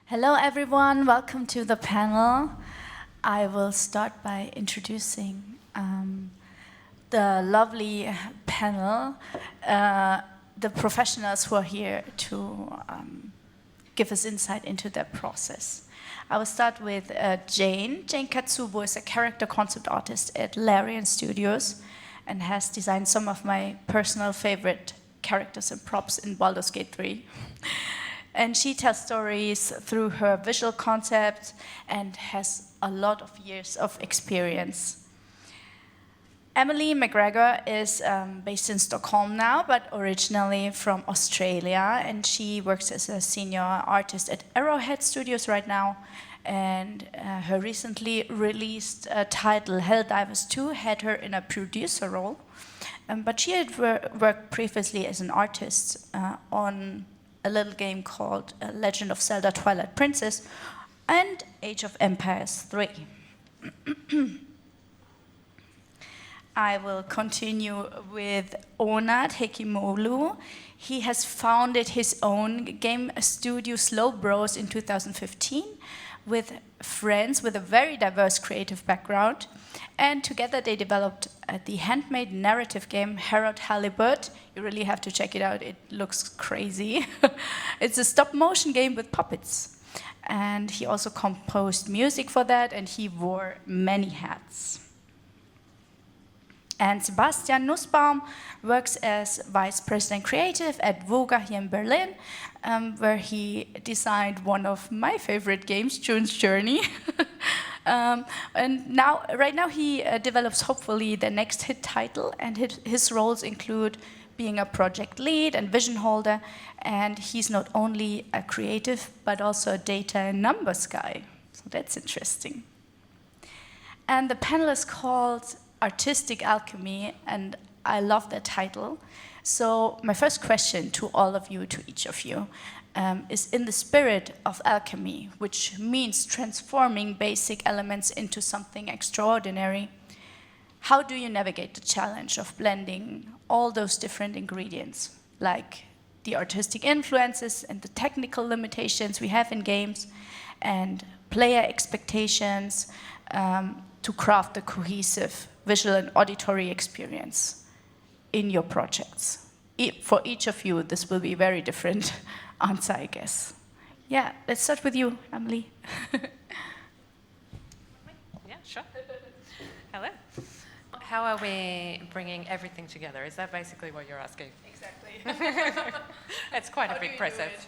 Hello, everyone. Welcome to the panel. I will start by introducing the lovely panel, the professionals who are here to give us insight into their process. I will start with Jane. Jane Katsubo is a character concept artist at Larian Studios and has designed some of my personal favorite characters and props in Baldur's Gate 3. And she tells stories through her visual concept and has a lot of years of experience. Emily McGregor is based in Stockholm now, but originally from Australia, and she works as a senior artist at Arrowhead Studios right now. And her recently released title, Helldivers 2, had her in a producer role. But she had worked previously as an artist on a little game called Legend of Zelda Twilight Princess and Age of Empires 3. I will continue with Onat Hekimoglu. He has founded his own game studio, Slow Bros, in 2015 with friends with a very diverse creative background. And together they developed the handmade narrative game Harold Halibut. You really have to check it out, it looks crazy. It's a stop motion game with puppets. And he also composed music for that, and he wore many hats. And Sebastian Nußbaum works as Vice President Creative at Wooga here in Berlin, where he designed one of my favorite games, June's Journey. And right now he develops hopefully the next hit title, and his roles include being a project lead and vision holder, and he's not only a creative but also a data and numbers guy. So that's interesting. And the panel is called Artistic Alchemy, and I love that title. So my first question to all of you, to each of you, is in the spirit of alchemy, which means transforming basic elements into something extraordinary. How do you navigate the challenge of blending all those different ingredients, like the artistic influences and the technical limitations we have in games, and player expectations, to craft a cohesive visual and auditory experience in your projects? For each of you, this will be a very different answer, I guess. Yeah, let's start with you, Emily. Yeah, sure. Hello. How are we bringing everything together? Is that basically what you're asking? Exactly. It's quite a big process.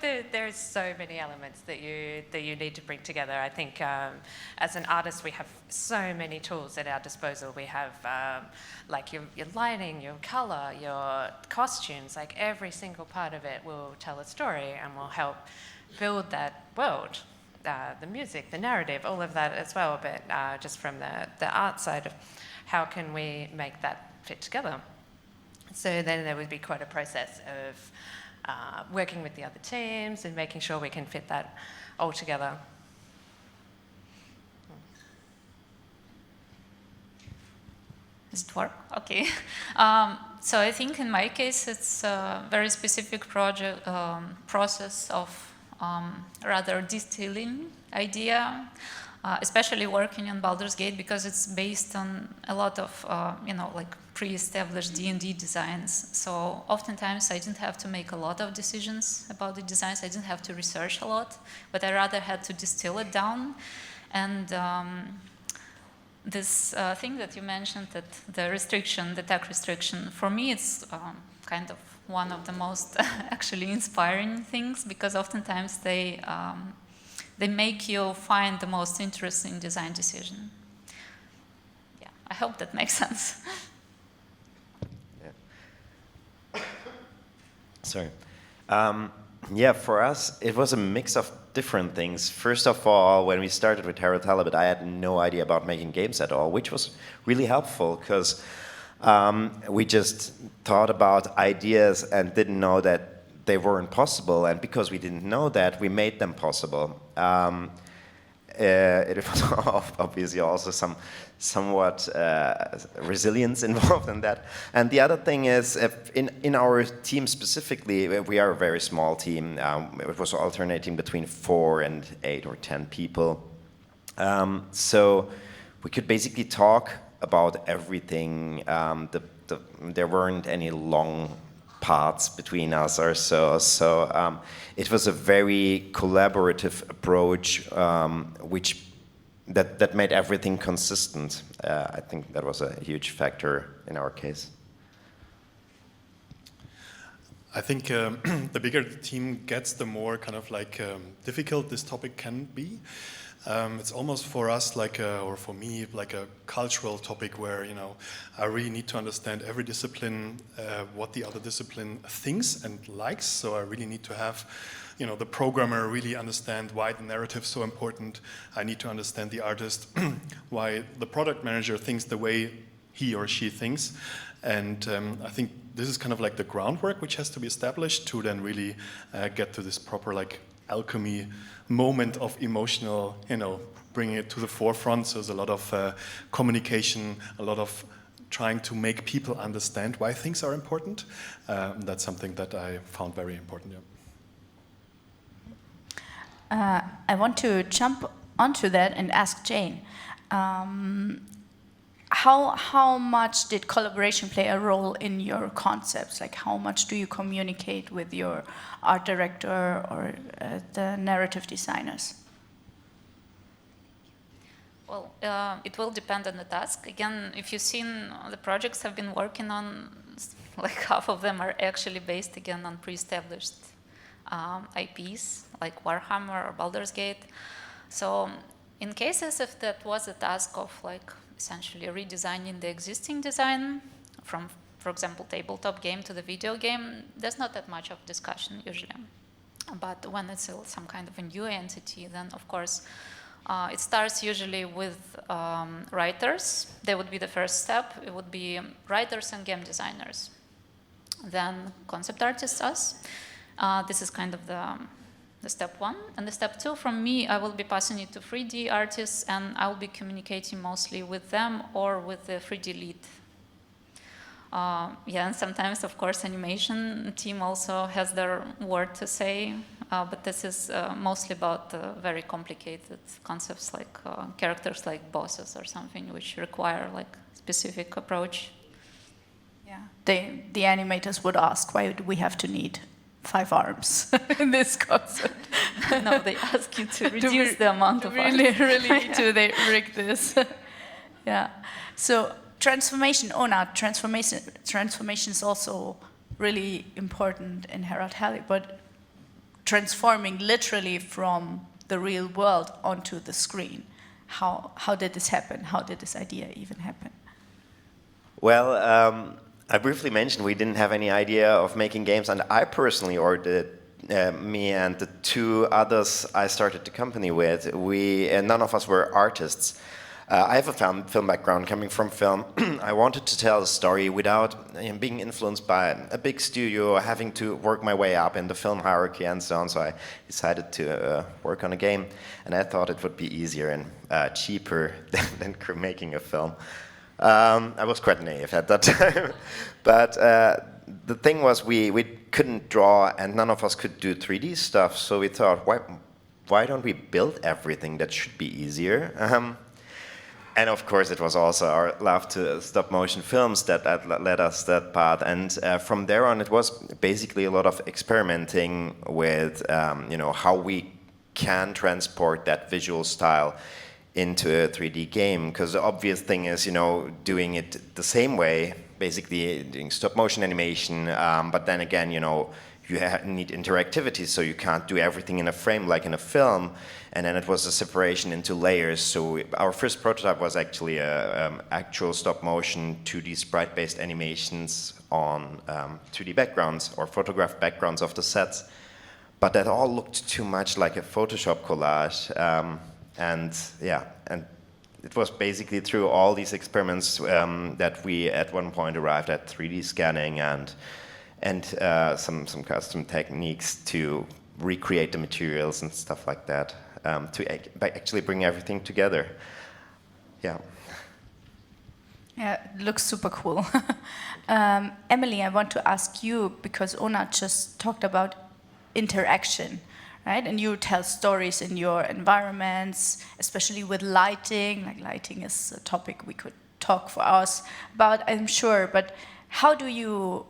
There's so many elements that you need to bring together. I think as an artist, we have so many tools at our disposal. We have like your lighting, your color, your costumes. Like every single part of it will tell a story and will help build that world. The music, the narrative, all of that as well. But just from the art side of how can we make that fit together? So then there would be quite a process of working with the other teams and making sure we can fit that all together. Does it work? Okay. So I think in my case it's a very specific process of rather distilling idea, especially working on Baldur's Gate because it's based on a lot of like pre-established D&D designs. So oftentimes I didn't have to make a lot of decisions about the designs. I didn't have to research a lot, but I rather had to distill it down. And this thing that you mentioned, that the restriction, the tech restriction, for me it's kind of one of the most actually inspiring things, because oftentimes they make you find the most interesting design decision. Yeah, I hope that makes sense. Yeah. Sorry. Yeah, for us, it was a mix of different things. First of all, when we started with Harold Halibut, I had no idea about making games at all, which was really helpful because we just thought about ideas and didn't know that they weren't possible. And because we didn't know that, we made them possible. it was obviously also somewhat resilience involved in that. And the other thing is, in our team specifically, we are a very small team. It was alternating between 4 and 8 or 10 people. So we could basically talk about everything. There weren't any long parts between us or so. So it was a very collaborative approach, that made everything consistent. I think that was a huge factor in our case. I think the bigger the team gets, the more kind of like difficult this topic can be. It's almost for us like or for me, like a cultural topic where, you know, I really need to understand every discipline, what the other discipline thinks and likes. So I really need to have, you know, the programmer really understand why the narrative is so important. I need to understand the artist, why the product manager thinks the way he or she thinks. And I think this is kind of like the groundwork which has to be established to then really get to this proper like alchemy moment of emotional, you know, bringing it to the forefront. So there's a lot of communication, a lot of trying to make people understand why things are important. That's something that I found very important. Yeah. I want to jump onto that and ask Jane. How much did collaboration play a role in your concepts? Like, how much do you communicate with your art director or the narrative designers? Well, it will depend on the task. Again, if you've seen the projects I've been working on, like half of them are actually based again on pre-established IPs, like Warhammer or Baldur's Gate. So in cases if that was a task of like essentially redesigning the existing design from, for example, tabletop game to the video game, there's not that much of discussion usually. But when it's some kind of a new entity, then of course it starts usually with writers. They would be the first step. It would be writers and game designers. Then concept artists, us. This is kind of the step 1. And the step 2, from me, I will be passing it to 3D artists, and I will be communicating mostly with them or with the 3D lead. Yeah, and sometimes, of course, animation team also has their word to say, but this is mostly about very complicated concepts like characters like bosses or something, which require like specific approach. Yeah, the animators would ask, why do we have to need 5 arms in this concept? No, they ask you to reduce the amount of arms. Really need to they rig this. Yeah. So transformation, Onat, transformation is also really important in Herald Halley, but transforming literally from the real world onto the screen. How did this happen? How did this idea even happen? Well, I briefly mentioned we didn't have any idea of making games, and I personally, or me and the 2 others I started the company with, none of us were artists. I have a film background coming from film. I wanted to tell a story without being influenced by a big studio, having to work my way up in the film hierarchy and so on. So I decided to work on a game, and I thought it would be easier and cheaper than making a film. I was quite naive at that time. But the thing was we couldn't draw, and none of us could do 3D stuff. So we thought, why don't we build everything? That should be easier. And of course, it was also our love to stop-motion films that led us that path. And from there on, it was basically a lot of experimenting with how we can transport that visual style into a 3D game. Because the obvious thing is, doing it the same way, basically doing stop-motion animation. But then again, you need interactivity, so you can't do everything in a frame like in a film. And then it was a separation into layers. So our first prototype was actually actual stop-motion 2D sprite-based animations on 2D backgrounds or photographed backgrounds of the sets. But that all looked too much like a Photoshop collage. And it was basically through all these experiments that we at one point arrived at 3D scanning and some custom techniques to recreate the materials and stuff like that. by actually bring everything together. Yeah. Yeah, it looks super cool. Emily, I want to ask you, because Onat just talked about interaction, right? And you tell stories in your environments, especially with lighting. Like lighting is a topic we could talk for hours about, I'm sure. But how do you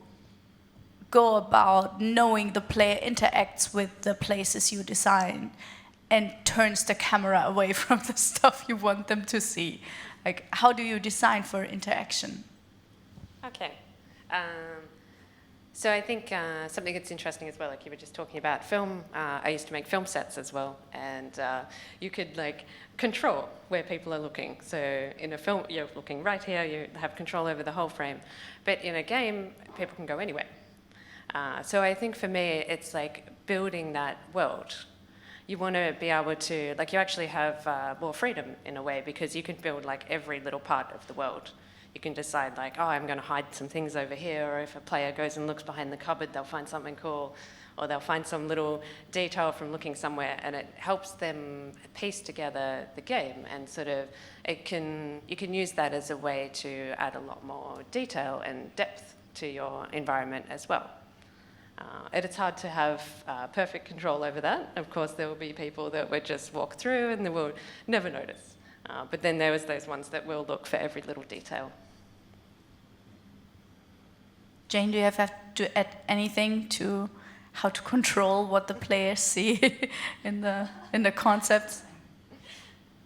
go about knowing the player interacts with the places you design and turns the camera away from the stuff you want them to see? Like, how do you design for interaction? Okay. So I think something that's interesting as well, like you were just talking about film, I used to make film sets as well, and you could like control where people are looking. So in a film, you're looking right here, you have control over the whole frame. But in a game, people can go anywhere. So I think for me, it's like building that world. You want to be able to, like you actually have more freedom in a way, because you can build like every little part of the world. You can decide like, oh, I'm going to hide some things over here, or if a player goes and looks behind the cupboard, they'll find something cool, or they'll find some little detail from looking somewhere, and it helps them piece together the game, and sort of you can use that as a way to add a lot more detail and depth to your environment as well. And it's hard to have perfect control over that. Of course, there will be people that would just walk through and they will never notice. But then there was those ones that will look for every little detail. Jane, do you have to add anything to how to control what the players see in the concepts?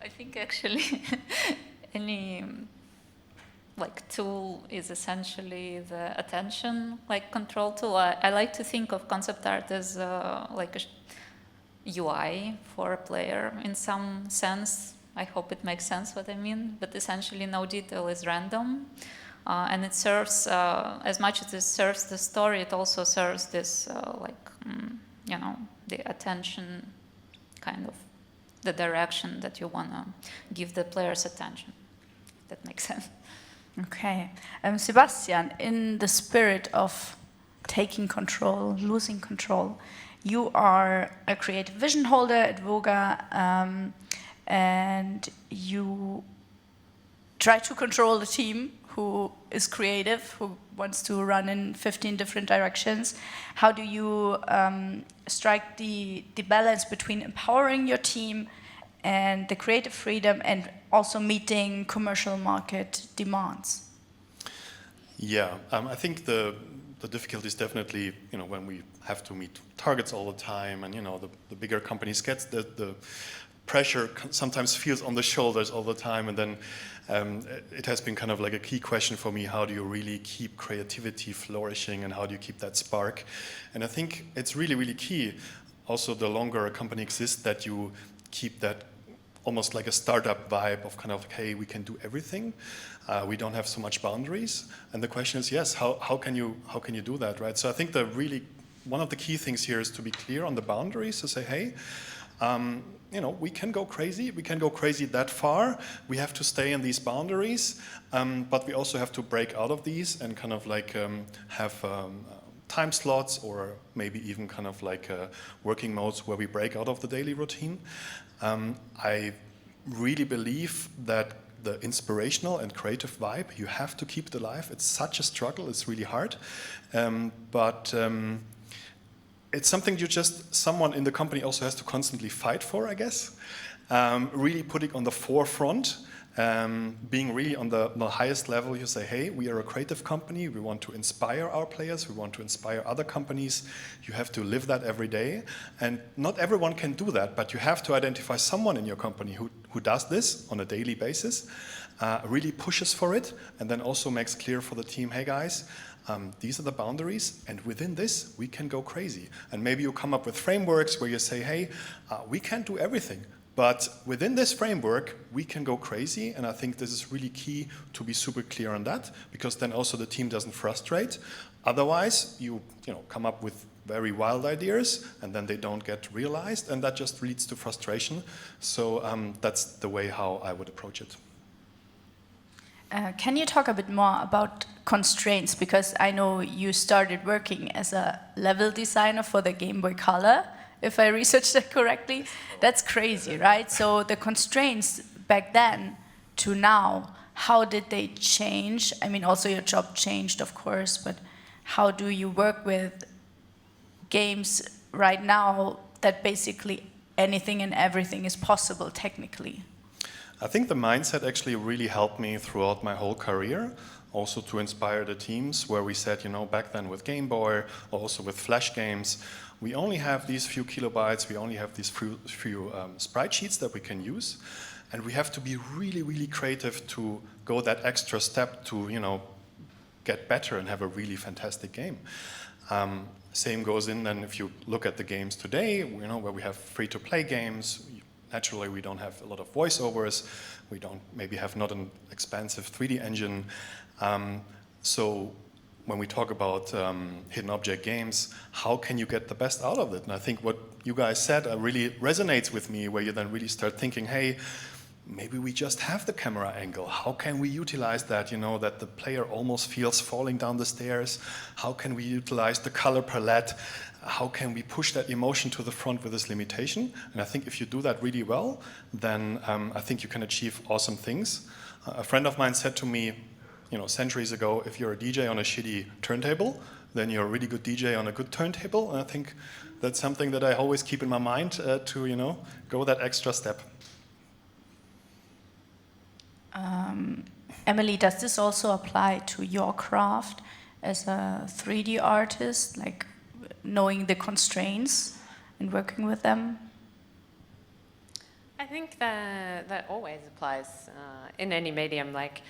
I think actually any like tool is essentially the attention like control tool. I like to think of concept art as like a UI for a player in some sense. I hope it makes sense what I mean, but essentially no detail is random, and it serves as much as it serves the story, it also serves this you know, the attention, kind of the direction that you want to give the player's attention, if that makes sense. Okay. Sebastian, in the spirit of taking control, losing control, you are a creative vision holder at Wooga, and you try to control the team who is creative, who wants to run in 15 different directions. How do you strike the balance between empowering your team and the creative freedom and also meeting commercial market demands? Yeah, I think the difficulty is definitely, you know, when we have to meet targets all the time, and you know, the bigger companies get the pressure sometimes feels on the shoulders all the time, and then it has been kind of like a key question for me: how do you really keep creativity flourishing, and how do you keep that spark? And I think it's really, really key. Also, the longer a company exists, that you keep that almost like a startup vibe of kind of, hey, we can do everything. We don't have so much boundaries. And the question is, yes, how can you do that, right? So I think one of the key things here is to be clear on the boundaries, to say, hey, you know, we can go crazy. We can go crazy that far. We have to stay in these boundaries, but we also have to break out of these and kind of like have time slots, or maybe even kind of like working modes where we break out of the daily routine. I really believe that the inspirational and creative vibe, you have to keep it alive. It's such a struggle. It's really hard, but it's something someone in the company also has to constantly fight for, I guess. Really putting on the forefront, being really on the highest level. You say, hey, we are a creative company. We want to inspire our players. We want to inspire other companies. You have to live that every day. And not everyone can do that, but you have to identify someone in your company who does this on a daily basis, really pushes for it, and then also makes clear for the team, hey guys, these are the boundaries, and within this, we can go crazy. And maybe you come up with frameworks where you say, hey, we can't do everything, but within this framework, we can go crazy. And I think this is really key to be super clear on that, because then also the team doesn't frustrate. Otherwise, you come up with very wild ideas, and then they don't get realized, and that just leads to frustration. So that's the way how I would approach it. Can you talk a bit more about constraints? Because I know you started working as a level designer for the Game Boy Color. if I researched that correctly. That's crazy, right? So the constraints back then to now, how did they change? I mean, also your job changed, of course, but how do you work with games right now that basically anything and everything is possible technically? I think the mindset actually really helped me throughout my whole career, also to inspire the teams, where we said, back then with Game Boy, also with Flash games, we only have these few kilobytes, we only have these few sprite sheets that we can use, and we have to be really, really creative to go that extra step to, get better and have a really fantastic game. Same goes in then if you look at the games today, where we have free-to-play games. Naturally, we don't have a lot of voiceovers. We don't maybe have not an expansive 3D engine. So when we talk about hidden object games, how can you get the best out of it? And I think what you guys said really resonates with me, where you then really start thinking, hey, maybe we just have the camera angle. How can we utilize that, that the player almost feels falling down the stairs? How can we utilize the color palette? How can we push that emotion to the front with this limitation? And I think if you do that really well, then I think you can achieve awesome things. A friend of mine said to me, centuries ago, if you're a DJ on a shitty turntable, then you're a really good DJ on a good turntable. And I think that's something that I always keep in my mind to, go that extra step. Emily, does this also apply to your craft as a 3D artist, like knowing the constraints and working with them? I think that always applies in any medium, like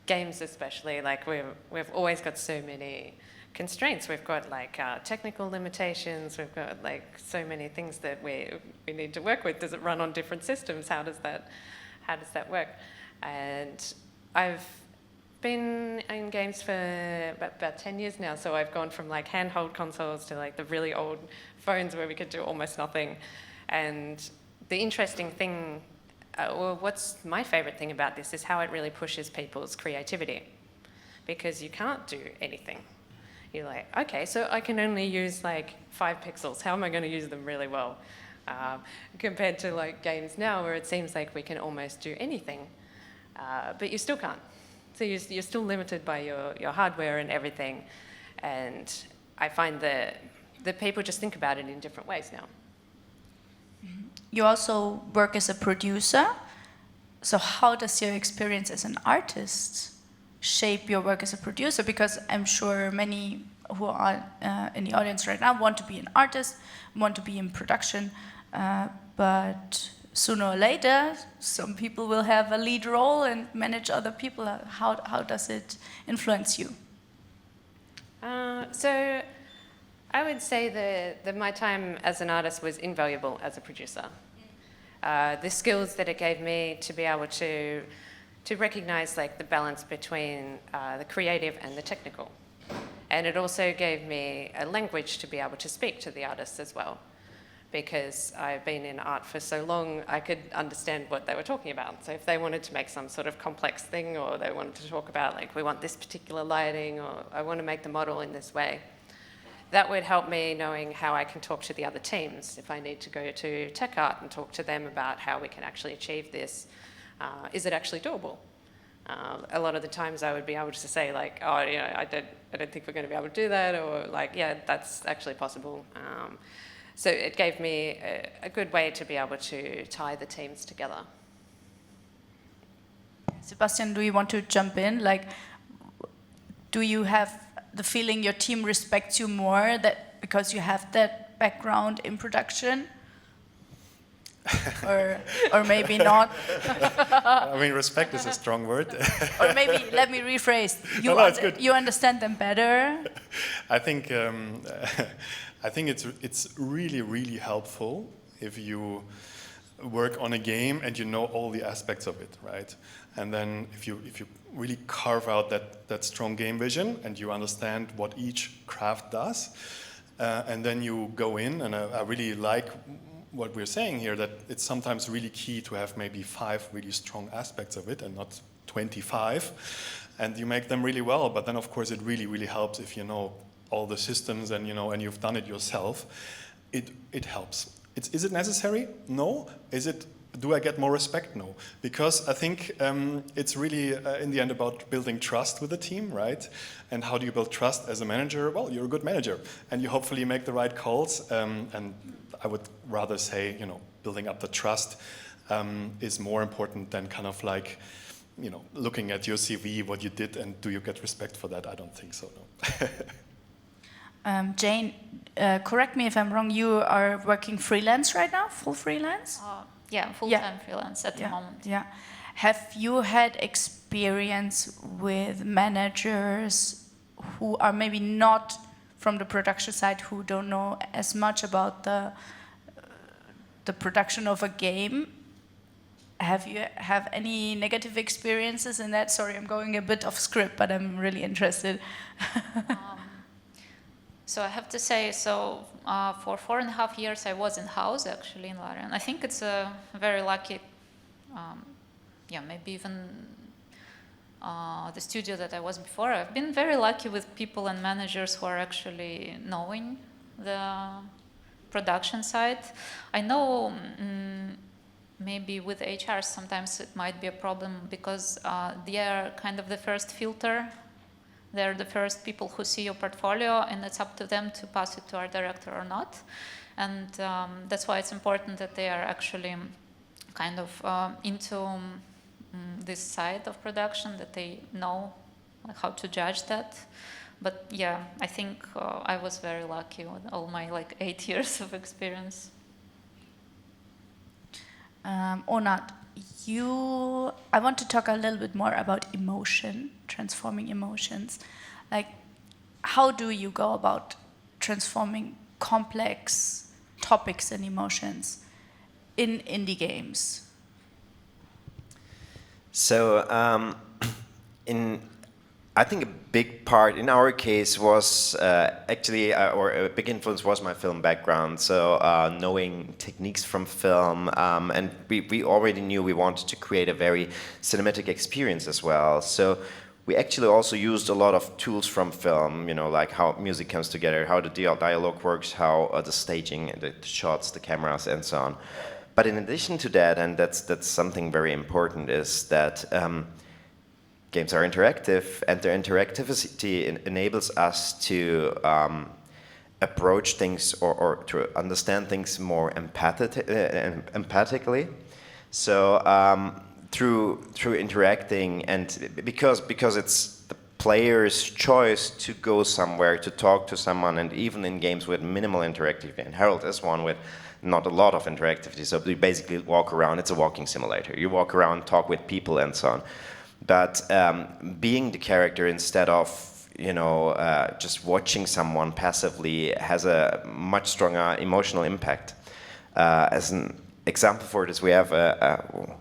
games especially. Like we've always got so many constraints. We've got like technical limitations. We've got like so many things that we need to work with. Does it run on different systems? How does that work? And I've been in games for about 10 years now, so I've gone from like handheld consoles to like the really old phones where we could do almost nothing. And the interesting thing, or what's my favorite thing about this, is how it really pushes people's creativity, because you can't do anything. You're like, okay, so I can only use like 5 pixels. How am I going to use them really well? Compared to like games now, where it seems like we can almost do anything. But you still can't. So you're still limited by your hardware and everything. And I find that people just think about it in different ways now. You also work as a producer. So how does your experience as an artist shape your work as a producer? Because I'm sure many who are in the audience right now want to be an artist, want to be in production, but sooner or later, some people will have a lead role and manage other people. How does it influence you? So I would say that my time as an artist was invaluable as a producer. The skills that it gave me to be able to recognize like the balance between the creative and the technical. And it also gave me a language to be able to speak to the artists as well. Because I've been in art for so long, I could understand what they were talking about. So if they wanted to make some sort of complex thing, or they wanted to talk about, like, we want this particular lighting, or I want to make the model in this way, that would help me knowing how I can talk to the other teams. If I need to go to tech art and talk to them about how we can actually achieve this, is it actually doable? A lot of the times I would be able to say, like, oh, I don't think we're going to be able to do that, or like, yeah, that's actually possible. So it gave me a good way to be able to tie the teams together. Sebastian, do you want to jump in? Like, do you have the feeling your team respects you more that because you have that background in production? or maybe not? I mean, respect is a strong word. Or maybe, let me rephrase, you understand them better? I think it's really, really helpful if you work on a game and you know all the aspects of it, right? And then if you really carve out that strong game vision and you understand what each craft does, and then you go in, and I really like what we're saying here, that it's sometimes really key to have maybe 5 really strong aspects of it and not 25, and you make them really well. But then, of course, it really, really helps if you know all the systems and and you've done it yourself. it helps. Is it necessary? No. Do I get more respect? No. Because I think it's really, in the end, about building trust with the team, right? And how do you build trust as a manager? Well, you're a good manager, and you hopefully make the right calls. And I would rather say, building up the trust is more important than kind of like, looking at your CV, what you did, and do you get respect for that? I don't think so, no. Jane, correct me if I'm wrong, you are working freelance right now, full freelance? Yeah, full-time freelance at the moment. Yeah. Have you had experience with managers who are maybe not from the production side, who don't know as much about the production of a game? Have you any negative experiences in that? Sorry, I'm going a bit off script, but I'm really interested. So I have to say, for 4.5 years I was in-house actually in Larian. I think it's a very lucky, maybe even the studio that I was before. I've been very lucky with people and managers who are actually knowing the production side. I know maybe with HR sometimes it might be a problem because they are kind of the first filter. They're the first people who see your portfolio, and it's up to them to pass it to our director or not. And that's why it's important that they are actually kind of into this side of production, that they know how to judge that. But yeah, I think I was very lucky with all my 8 years of experience. Onat, I want to talk a little bit more about emotion, transforming emotions. How do you go about transforming complex topics and emotions in indie games? So, I think a big part in our case was or a big influence was my film background. So knowing techniques from film, and we already knew we wanted to create a very cinematic experience as well. So we actually also used a lot of tools from film, like how music comes together, how the dialogue works, how the staging, the shots, the cameras, and so on. But in addition to that, and that's something very important, is that games are interactive, and their interactivity enables us to approach things or to understand things more empathically. So through interacting, and because it's the player's choice to go somewhere, to talk to someone, and even in games with minimal interactivity, and Harold is one with not a lot of interactivity, so you basically walk around, it's a walking simulator. You walk around, talk with people, and so on. But being the character instead of just watching someone passively has a much stronger emotional impact. As an example for this, we have a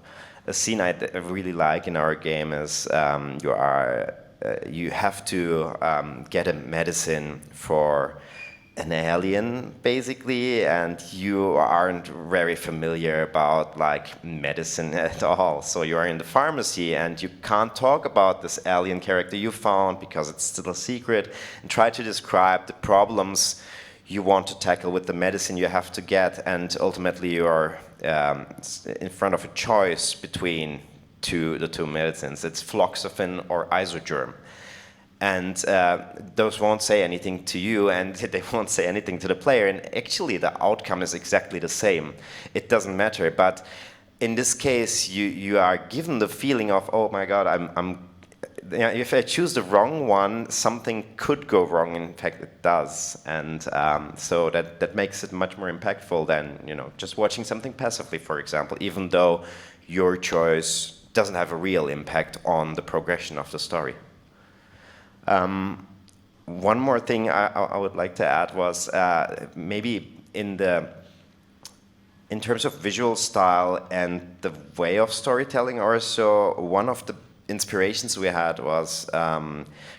scene I really like in our game is you have to get a medicine for an alien, basically, and you aren't very familiar about medicine at all. So you are in the pharmacy and you can't talk about this alien character you found because it's still a secret, and try to describe the problems you want to tackle with the medicine you have to get, and ultimately you are in front of a choice between the two medicines. It's floxacin or isogerm. And those won't say anything to you, and they won't say anything to the player. And actually, the outcome is exactly the same. It doesn't matter. But in this case, you are given the feeling of, oh my God, if I choose the wrong one, something could go wrong. In fact, it does. And so that makes it much more impactful than just watching something passively, for example, even though your choice doesn't have a real impact on the progression of the story. One more thing I would like to add was maybe in terms of visual style and the way of storytelling also, one of the inspirations we had was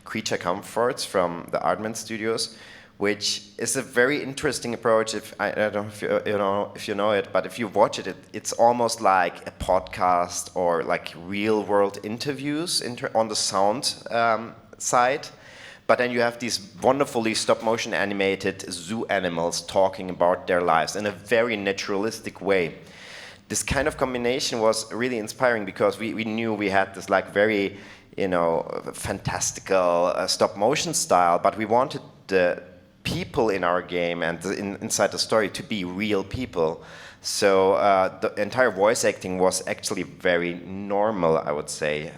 Creature Comforts from the Larian Studios, which is a very interesting approach. I don't know if you know it, but if you watch it, it's almost like a podcast or like real world interviews on the sound side, but then you have these wonderfully stop-motion animated zoo animals talking about their lives in a very naturalistic way. This kind of combination was really inspiring because we knew we had this like very, fantastical stop-motion style, but we wanted the people in our game and inside the story to be real people. So the entire voice acting was actually very normal, I would say.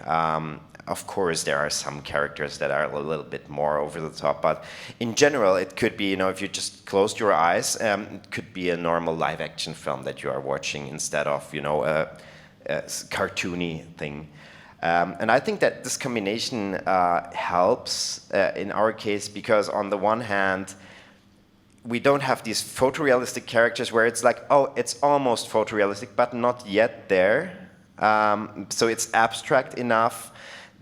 Of course, there are some characters that are a little bit more over the top, but in general, it could be, if you just closed your eyes, it could be a normal live-action film that you are watching instead of, a cartoony thing. And I think that this combination helps in our case because on the one hand, we don't have these photorealistic characters where it's like, oh, it's almost photorealistic, but not yet there. So it's abstract enough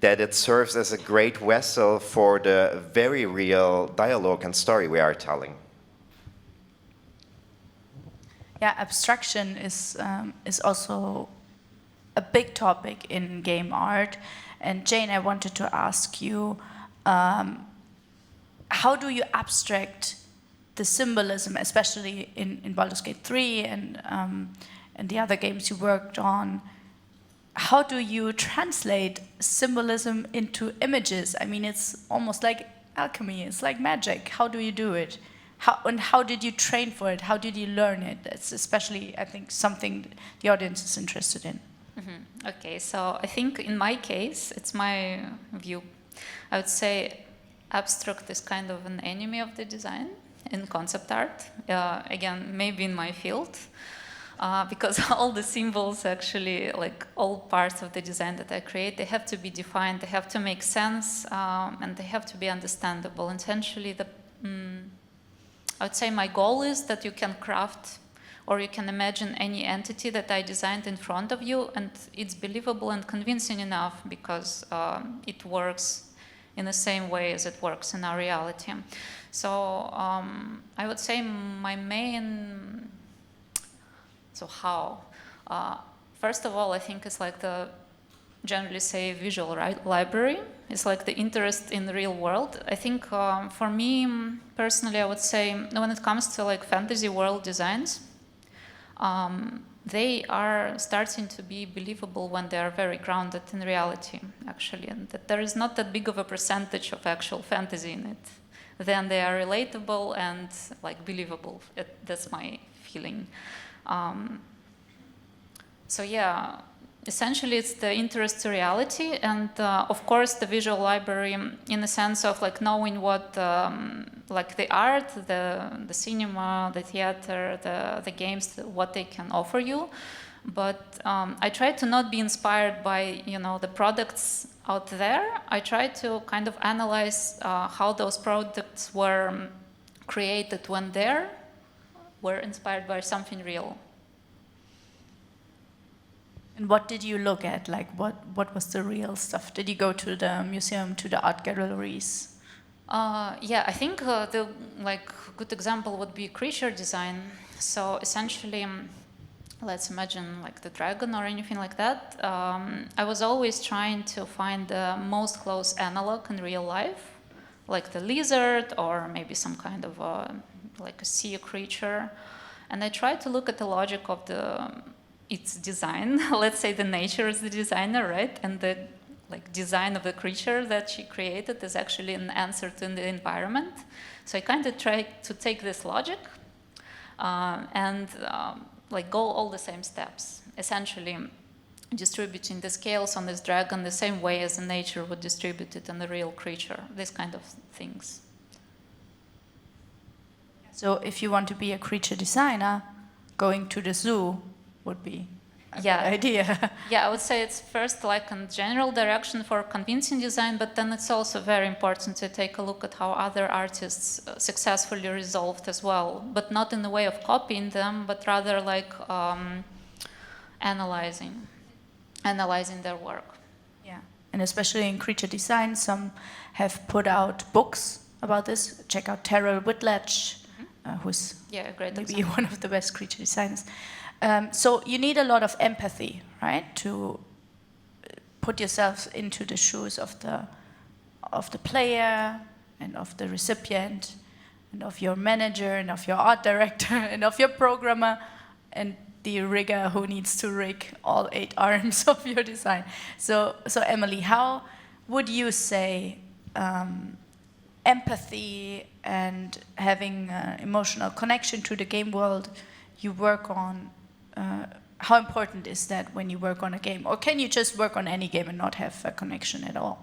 that it serves as a great vessel for the very real dialogue and story we are telling. Yeah, abstraction is also a big topic in game art. And Jane, I wanted to ask you, how do you abstract the symbolism, especially in Baldur's Gate 3 and the other games you worked on? How do you translate symbolism into images? I mean, it's almost like alchemy, it's like magic. How do you do it? How did you train for it? How did you learn it? It's especially, I think, something the audience is interested in. Mm-hmm. Okay, so I think in my case, it's my view. I would say abstract is kind of an enemy of the design in concept art. Again, maybe in my field. Because all the symbols actually, like all parts of the design that I create, they have to be defined, they have to make sense, and they have to be understandable. Essentially, I would say my goal is that you can craft or you can imagine any entity that I designed in front of you, and it's believable and convincing enough because it works in the same way as it works in our reality. So I would say my main... So how? First of all, I think it's like generally say visual library. It's like the interest in the real world. I think for me personally, I would say when it comes to like fantasy world designs, they are starting to be believable when they are very grounded in reality, actually, and that there is not that big of a percentage of actual fantasy in it. Then they are relatable and like believable. That's my feeling. So yeah, essentially it's the interest to reality and of course the visual library in the sense of like knowing what like the art, the cinema, the theater, the games, what they can offer you. But I try to not be inspired by the products out there. I try to kind of analyze how those products were created when they were inspired by something real. And what did you look at? Like, what was the real stuff? Did you go to the museum, to the art galleries? Yeah, I think the good example would be creature design. So essentially, let's imagine like the dragon or anything like that. I was always trying to find the most close analog in real life, like the lizard or maybe some kind of like a sea creature. And I tried to look at the logic of its design. Let's say the nature is the designer, right? And the design of the creature that she created is actually an answer to the environment. So I kind of tried to take this logic and go all the same steps. Essentially distributing the scales on this dragon the same way as the nature would distribute it on the real creature. These kind of things. So if you want to be a creature designer, going to the zoo would be a good idea. Yeah, I would say it's first like a general direction for convincing design, but then it's also very important to take a look at how other artists successfully resolved as well, but not in the way of copying them, but rather like analyzing their work. Yeah, and especially in creature design, some have put out books about this. Check out Terrell Whitlatch, who's maybe one of the best creature designers. So you need a lot of empathy, right, to put yourself into the shoes of the player, and of the recipient and of your manager and of your art director and of your programmer and the rigger who needs to rig all 8 arms of your design. So Emily, how would you say empathy and having an emotional connection to the game world you work on, how important is that when you work on a game? Or can you just work on any game and not have a connection at all?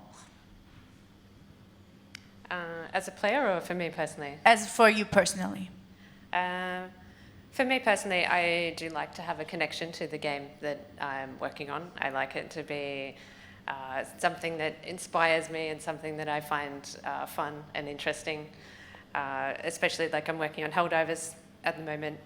As a player or for me personally? As for you personally. For me personally, I do like to have a connection to the game that I'm working on. I like it to be something that inspires me and something that I find fun and interesting. Especially like I'm working on Helldivers at the moment.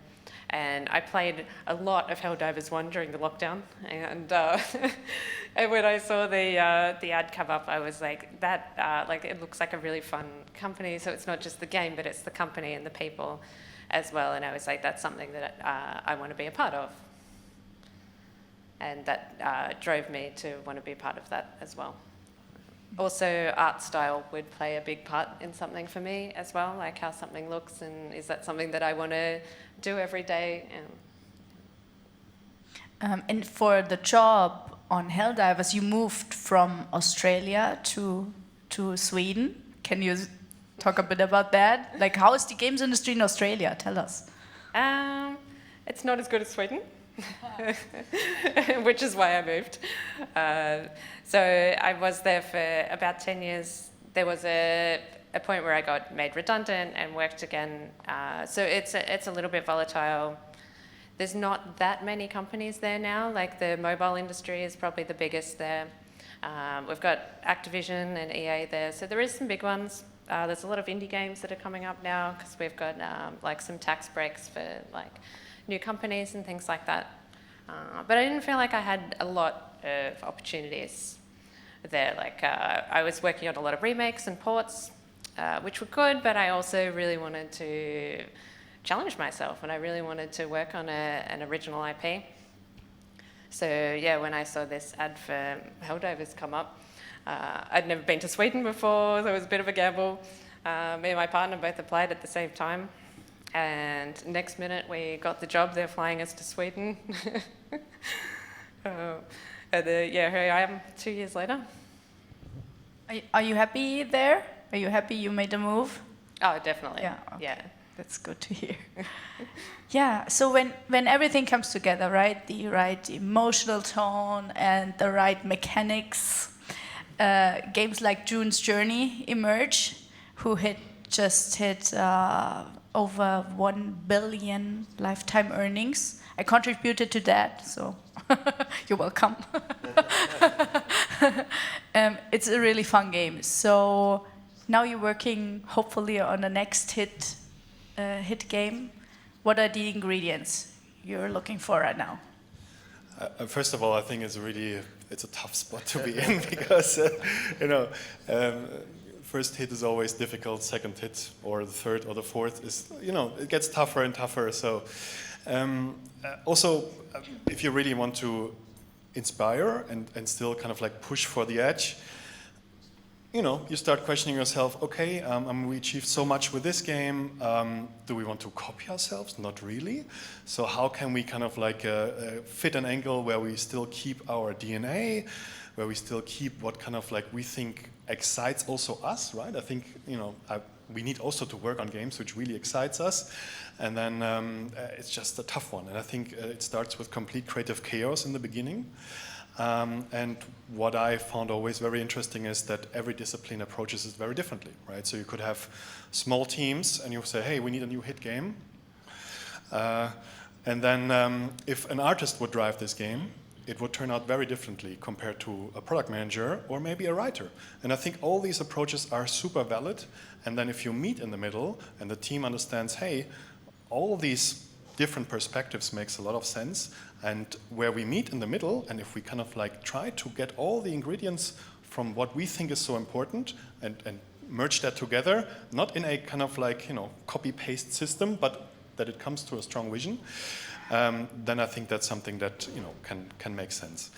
And I played a lot of Helldivers 1 during the lockdown. And, and when I saw the ad come up, I was like, like it looks like a really fun company. So it's not just the game, but it's the company and the people as well. And I was like, that's something that I want to be a part of. And that drove me to want to be a part of that as well. Also, art style would play a big part in something for me as well, like how something looks, and is that something that I want to do every day? And for the job on Helldivers, you moved from Australia to Sweden. Can you talk a bit about that? Like, how is the games industry in Australia? Tell us. It's not as good as Sweden. Which is why I moved. So I was there for about 10 years. There was a point where I got made redundant and worked again. So it's a little bit volatile. There's not that many companies there now. Like the mobile industry is probably the biggest there. We've got Activision and EA there. So there is some big ones. There's a lot of indie games that are coming up now because we've got like some tax breaks for like new companies and things like that. But I didn't feel like I had a lot of opportunities there. Like I was working on a lot of remakes and ports, which were good, but I also really wanted to challenge myself and I really wanted to work on an original IP. So yeah, when I saw this ad for Helldivers come up, I'd never been to Sweden before, so it was a bit of a gamble. Me and my partner both applied at the same time. And next minute we got the job. They're flying us to Sweden. Yeah, here I am 2 years later. Are you happy there? Are you happy you made the move? Oh, definitely. Yeah. Okay. Yeah. That's good to hear. Yeah. So when everything comes together, right, the right emotional tone and the right mechanics, games like June's Journey emerge, who just hit over 1 billion lifetime earnings. I contributed to that, so you're welcome. It's a really fun game. So now you're working hopefully on the next hit game. What are the ingredients you're looking for right now? First of all, I think it's a tough spot to be in because first hit is always difficult, second hit or the third or the fourth is, it gets tougher and tougher. So also, if you really want to inspire and still kind of like push for the edge, you start questioning yourself, okay, we achieved so much with this game, do we want to copy ourselves? Not really. So how can we kind of like fit an angle where we still keep our DNA, where we still keep what kind of like we think excites also us, right? I think, we need also to work on games which really excites us. And then it's just a tough one. And I think it starts with complete creative chaos in the beginning. And what I found always very interesting is that every discipline approaches it very differently, right? So you could have small teams and you say, hey, we need a new hit game. And then if an artist would drive this game, it would turn out very differently compared to a product manager or maybe a writer. And I think all these approaches are super valid. And then if you meet in the middle and the team understands, hey, all of these different perspectives makes a lot of sense. And where we meet in the middle, and if we kind of like try to get all the ingredients from what we think is so important and merge that together, not in a kind of like, copy-paste system, but that it comes to a strong vision, then I think that's something that, can make sense.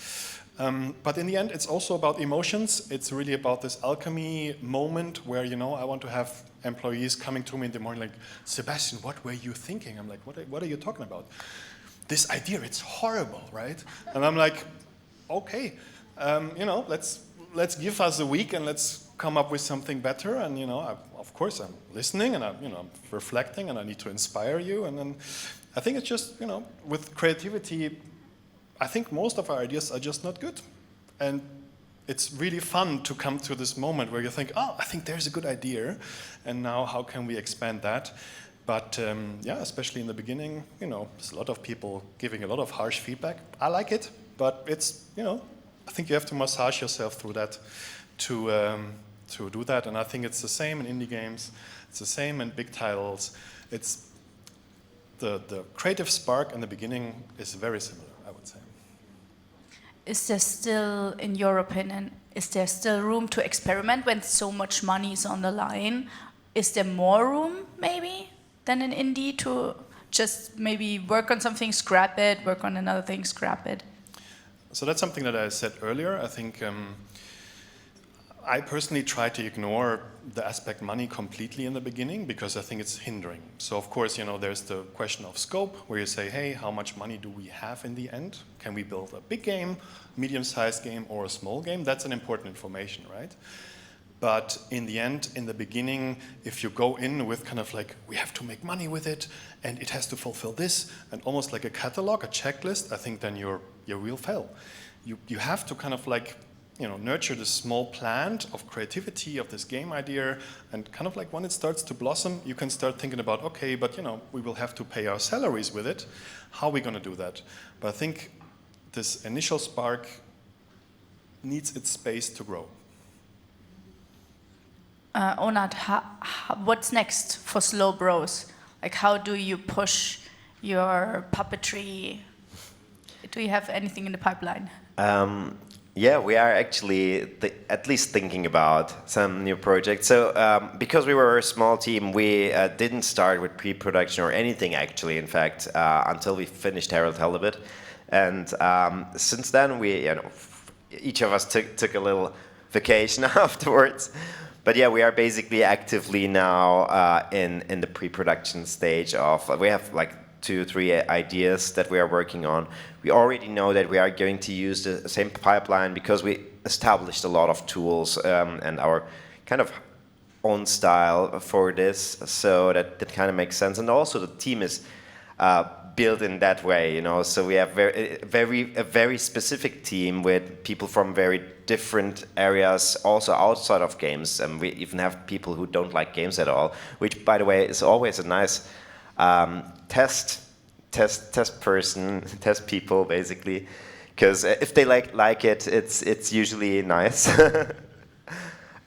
But in the end, it's also about emotions. It's really about this alchemy moment where, I want to have employees coming to me in the morning like, Sebastian, what were you thinking? I'm like, what are you talking about? This idea, it's horrible, right? And I'm like, okay, let's give us a week and let's come up with something better. And, of course, I'm listening and I'm reflecting and I need to inspire you. And then I think it's just, with creativity, I think most of our ideas are just not good. And it's really fun to come to this moment where you think, oh, I think there's a good idea. And now how can we expand that? But especially in the beginning, there's a lot of people giving a lot of harsh feedback. I like it, but it's, I think you have to massage yourself through that to do that. And I think it's the same in indie games. It's the same in big titles. It's the creative spark in the beginning is very similar, I would say. Is there still, in your opinion, is there still room to experiment when so much money is on the line? Is there more room, maybe, than in indie to just maybe work on something, scrap it, work on another thing, scrap it? So that's something that I said earlier. I think I personally try to ignore the aspect money completely in the beginning because I think it's hindering. So of course, there's the question of scope where you say, hey, how much money do we have in the end? Can we build a big game, medium-sized game, or a small game? That's an important information, right? But in the end, in the beginning, if you go in with kind of like, we have to make money with it, and it has to fulfill this, and almost like a catalog, a checklist, I think then you will fail. You have to kind of like, nurture this small plant of creativity of this game idea, and kind of like when it starts to blossom, you can start thinking about, okay, but we will have to pay our salaries with it. How are we going to do that? But I think this initial spark needs its space to grow. Onat, what's next for Slow Bros? Like, how do you push your puppetry? Do you have anything in the pipeline? Yeah, we are actually at least thinking about some new projects. So because we were a small team, we didn't start with pre-production or anything actually, in fact, until we finished Harold Halibut. And since then, we, each of us took a little vacation afterwards. But yeah, we are basically actively now in the pre-production stage of, we have like 2-3 ideas that we are working on. We already know that we are going to use the same pipeline because we established a lot of tools and our kind of own style for this, so that kind of makes sense. And also the team is built in that way, So we have a very specific team with people from very different areas, also outside of games, and we even have people who don't like games at all, which, by the way, is always a nice test people basically, because if they like it, it's usually nice.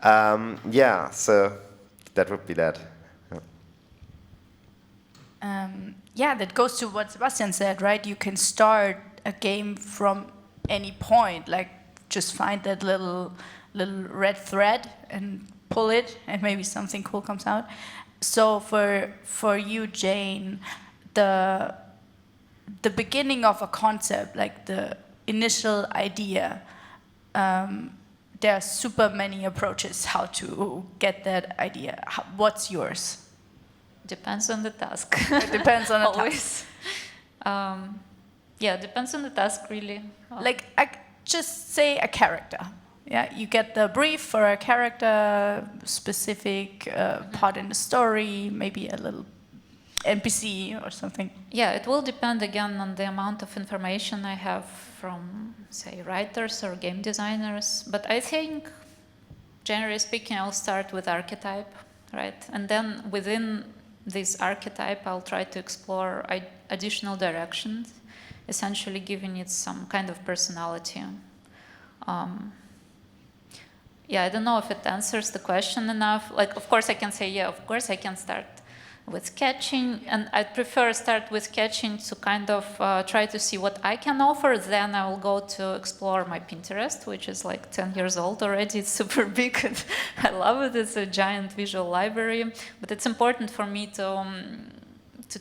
Yeah, so that would be that. Yeah, that goes to what Sebastian said, right? You can start a game from any point, like just find that little red thread and pull it, and maybe something cool comes out. So for you, Jane, the beginning of a concept, like the initial idea, there are super many approaches how to get that idea. What's yours? Depends on the task. It depends on the Always. task. Yeah, depends on the task, really. Like, just say a character. Yeah, you get the brief for a character, specific part in the story, maybe a little NPC or something. Yeah, it will depend again on the amount of information I have from, say, writers or game designers. But I think, generally speaking, I'll start with archetype, right? And then within this archetype, I'll try to explore additional directions, essentially giving it some kind of personality. Yeah, I don't know if it answers the question enough. Like, of course, I can say, yeah, of course, I can start with sketching, and I prefer start with sketching to kind of try to see what I can offer. Then I will go to explore my Pinterest, which is like 10 years old already. It's super big, and I love it. It's a giant visual library. But it's important for me to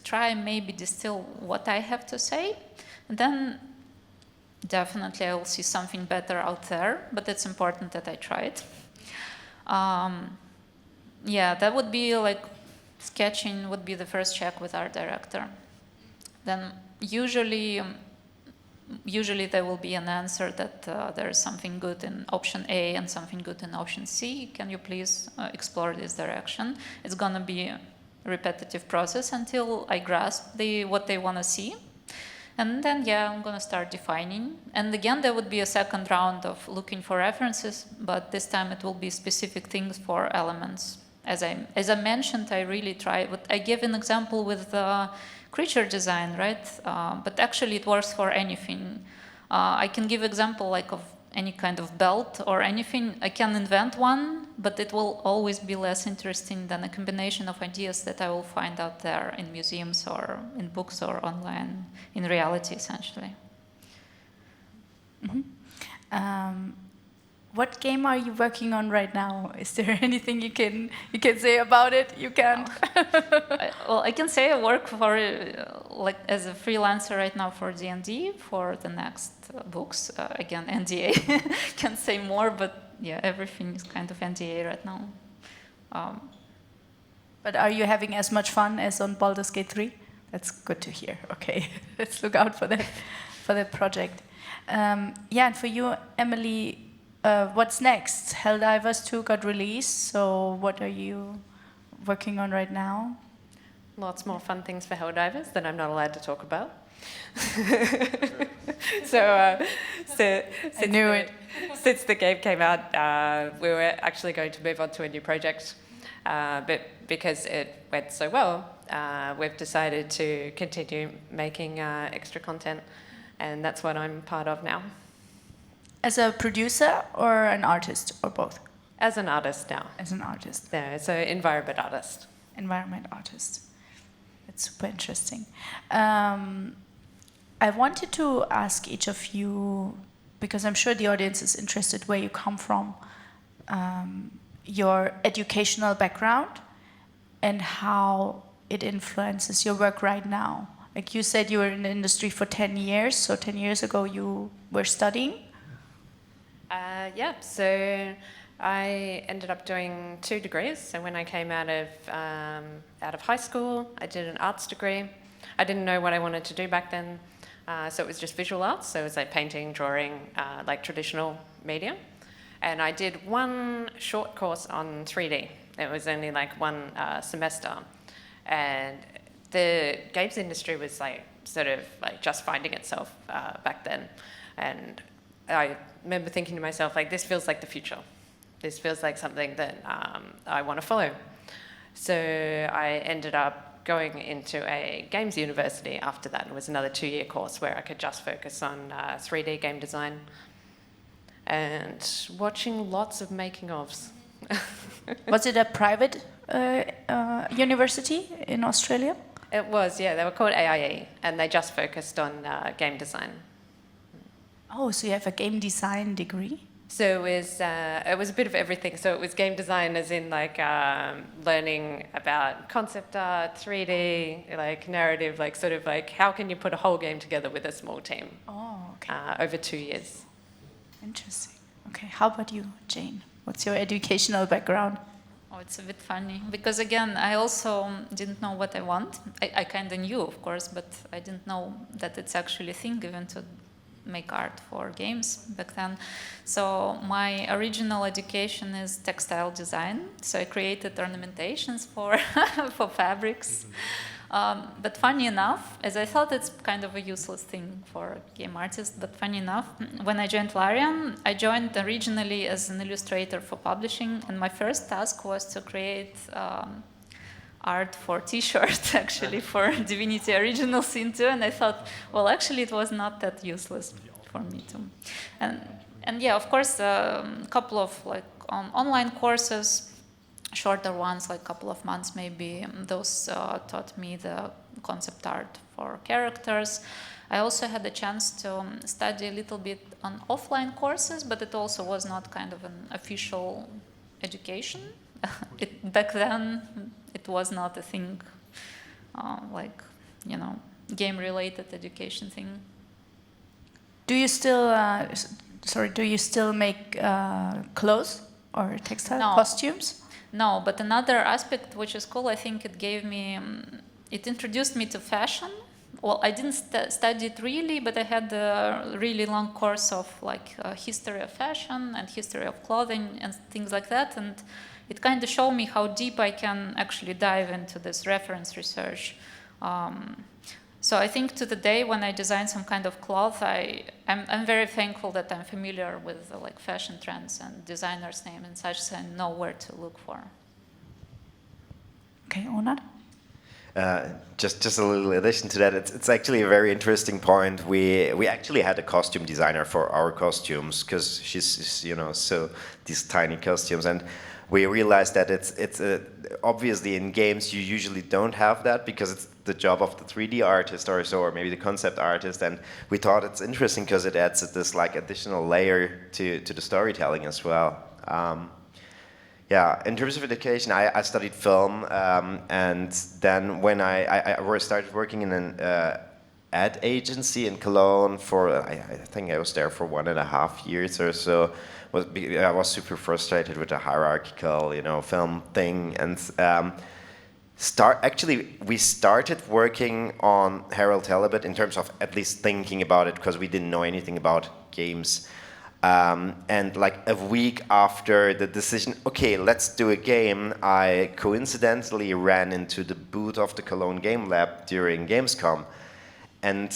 try and maybe distill what I have to say. And then definitely I will see something better out there, but it's important that I try it. Yeah, that would be like sketching would be the first check with art director. Then usually there will be an answer that there is something good in option A and something good in option C. Can you please explore this direction? It's gonna be a repetitive process until I grasp what they want to see. And then, yeah, I'm gonna start defining. And again, there would be a second round of looking for references, but this time it will be specific things for elements. As I mentioned, I really try, but I gave an example with creature design, right? But actually it works for anything. I can give example like of any kind of belt or anything. I can invent one, but it will always be less interesting than a combination of ideas that I will find out there in museums or in books or online in reality, essentially. Mm-hmm. What game are you working on right now? Is there anything you can say about it? You can't. I can say I work for like as a freelancer right now for D&D for the next books. Again, NDA. Can't say more, but yeah, everything is kind of NDA right now. But are you having as much fun as on Baldur's Gate 3? That's good to hear. Okay, let's look out for that project. Yeah, and for you, Emily. What's next? Helldivers 2 got released, so what are you working on right now? Lots more fun things for Helldivers that I'm not allowed to talk about. So since the game came out, we were actually going to move on to a new project, but because it went so well, we've decided to continue making extra content, and that's what I'm part of now. As a producer or an artist, or both? As an artist now. As an artist. Yeah, so environment artist. Environment artist. That's super interesting. I wanted to ask each of you, because I'm sure the audience is interested where you come from, your educational background and how it influences your work right now. Like you said, you were in the industry for 10 years, so 10 years ago you were studying? Yeah, so I ended up doing 2 degrees. So when I came out of high school, I did an arts degree. I didn't know what I wanted to do back then, so it was just visual arts. So it was like painting, drawing, like traditional media. And I did 1 short course on 3D. It was only like 1 semester, and the games industry was like sort of like just finding itself back then, and I remember thinking to myself, like, this feels like the future. This feels like something that I want to follow. So I ended up going into a games university after that. It was another 2-year course where I could just focus on 3D game design and watching lots of making-ofs. Was it a private university in Australia? It was, yeah. They were called AIE, and they just focused on game design. Oh, so you have a game design degree? So it was a bit of everything. So it was game design as in like learning about concept art, 3D, like narrative, like sort of like how can you put a whole game together with a small team. Oh, okay. Over 2 years. Interesting. Okay, how about you, Jane? What's your educational background? Oh, it's a bit funny because again, I also didn't know what I want. I kind of knew, of course, but I didn't know that it's actually a thing even to make art for games back then. So my original education is textile design. So I created ornamentations for for fabrics. But funny enough, as I thought it's kind of a useless thing for game artists, but funny enough, when I joined Larian, I joined originally as an illustrator for publishing, and my first task was to create art for t-shirts, actually, for Divinity Original Sin 2, and I thought, well, actually, it was not that useless for me too. And yeah, of course, a couple of like online courses, shorter ones, like a couple of months maybe, those taught me the concept art for characters. I also had the chance to study a little bit on offline courses, but it also was not kind of an official education. Back then, it was not a thing, like, you know, game-related education thing. Do you still, do you still make clothes or textile costumes? No, but another aspect which is cool, I think it gave me, it introduced me to fashion. Well, I didn't study it really, but I had a really long course of like history of fashion and history of clothing and things like that. And it kind of showed me how deep I can actually dive into this reference research. So I think to the day when I design some kind of cloth, I'm very thankful that I'm familiar with like fashion trends and designers' names and such, so I know where to look for. Okay, Onat? Just a little addition to that. It's actually a very interesting point. We actually had a costume designer for our costumes because she's so these tiny costumes, and we realized that it's obviously in games you usually don't have that because it's the job of the 3D artist or so, or maybe the concept artist. And we thought it's interesting because it adds this like additional layer to the storytelling as well. Yeah, in terms of education, I studied film, and then when I started working in an ad agency in Cologne for, I think I was there for 1.5 years or so. I was super frustrated with the hierarchical, film thing, and we started working on Harold Halibut in terms of at least thinking about it because we didn't know anything about games. And like a week after the decision, okay, let's do a game, I coincidentally ran into the booth of the Cologne Game Lab during Gamescom. And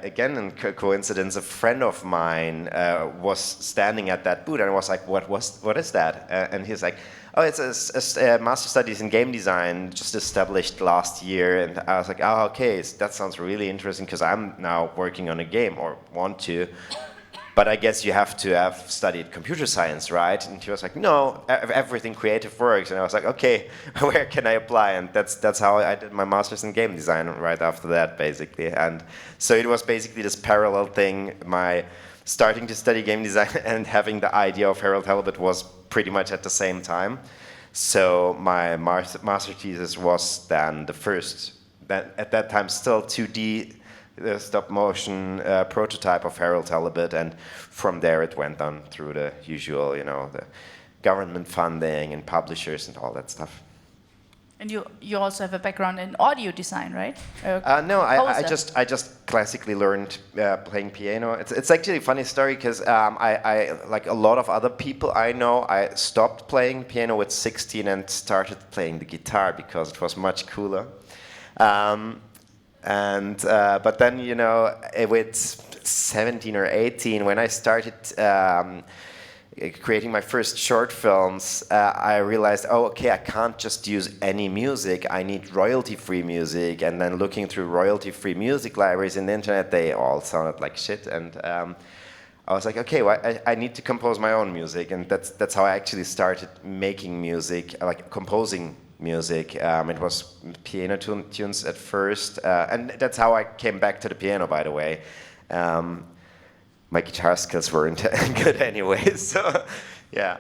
again, in coincidence, a friend of mine was standing at that booth, and I was like, what is that? And he's like, oh, it's a Master Studies in Game Design, just established last year. And I was like, oh, okay, that sounds really interesting, because I'm now working on a game, or want to. But I guess you have to have studied computer science, right? And he was like, no, everything creative works. And I was like, okay, where can I apply? And that's how I did my master's in game design right after that, basically. And so it was basically this parallel thing. My starting to study game design and having the idea of Harold Halibut was pretty much at the same time. So my master thesis was then the first, at that time still 2D, the stop motion prototype of Harold Halibut, and from there it went on through the usual, the government funding and publishers and all that stuff. And you also have a background in audio design, right? No, I just classically learned playing piano. It's actually a funny story because I like a lot of other people I know, I stopped playing piano with 16 and started playing the guitar because it was much cooler. But then, with 17 or 18, when I started creating my first short films, I realized, oh, okay, I can't just use any music. I need royalty-free music. And then looking through royalty-free music libraries in the internet, they all sounded like shit. And I was like, okay, well, I need to compose my own music. And that's how I actually started making music, like composing music. It was piano tunes at first, and that's how I came back to the piano, by the way. My guitar skills weren't good anyway, so yeah.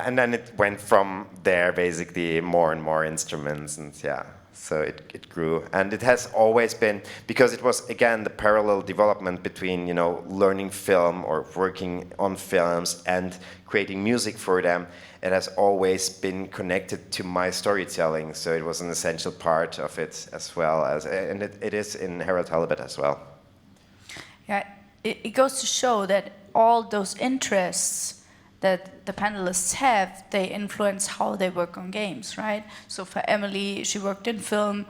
And then it went from there, basically, more and more instruments, and yeah, so it grew. And it has always been, because it was, again, the parallel development between, learning film or working on films and creating music for them. It has always been connected to my storytelling, so it was an essential part of it as well, and it is in Harold Halibut as well. Yeah, it goes to show that all those interests that the panelists have, they influence how they work on games, right? So for Emily, she worked in film.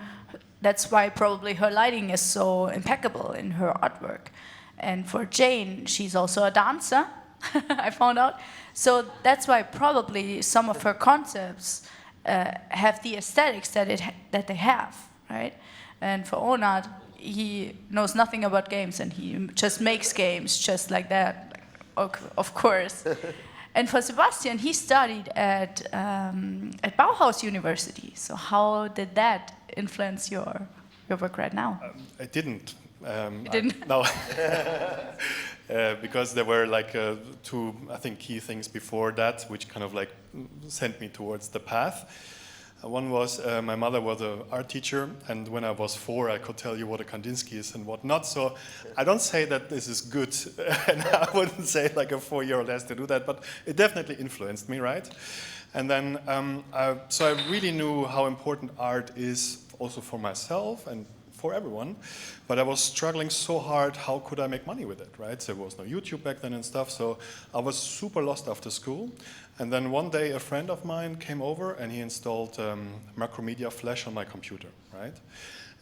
That's why probably her lighting is so impeccable in her artwork. And for Jane, she's also a dancer, I found out. So that's why probably some of her concepts have the aesthetics that they have, right? And for Onat, he knows nothing about games, and he just makes games just like that, of course. And for Sebastian, he studied at Bauhaus University. So how did that influence your work right now? I didn't. You didn't? No. Because there were like two, I think, key things before that, which kind of like sent me towards the path. One was my mother was an art teacher, and when I was 4, I could tell you what a Kandinsky is and what not. So I don't say that this is good, and I wouldn't say like a 4-year-old has to do that, but it definitely influenced me, right? And then, so I really knew how important art is also for myself and for everyone, but I was struggling so hard, how could I make money with it, right? There was no YouTube back then and stuff, so I was super lost after school. And then one day a friend of mine came over and he installed Macromedia Flash on my computer, right?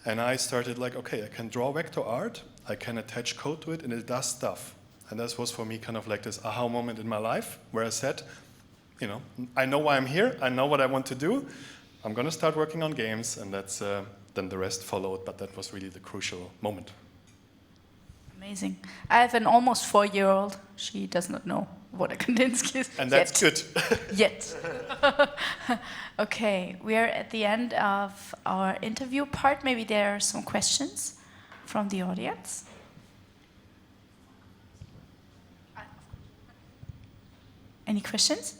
And I started like, okay, I can draw vector art, I can attach code to it, and it does stuff. And this was for me kind of like this aha moment in my life where I said, you know, I know why I'm here, I know what I want to do, I'm gonna start working on games, and that's, then the rest followed, but that was really the crucial moment. Amazing. I have an almost 4-year-old. She does not know what a Kandinsky is. And that's yet. good. Yet. Okay, we are at the end of our interview part. Maybe there are some questions from the audience. Any questions?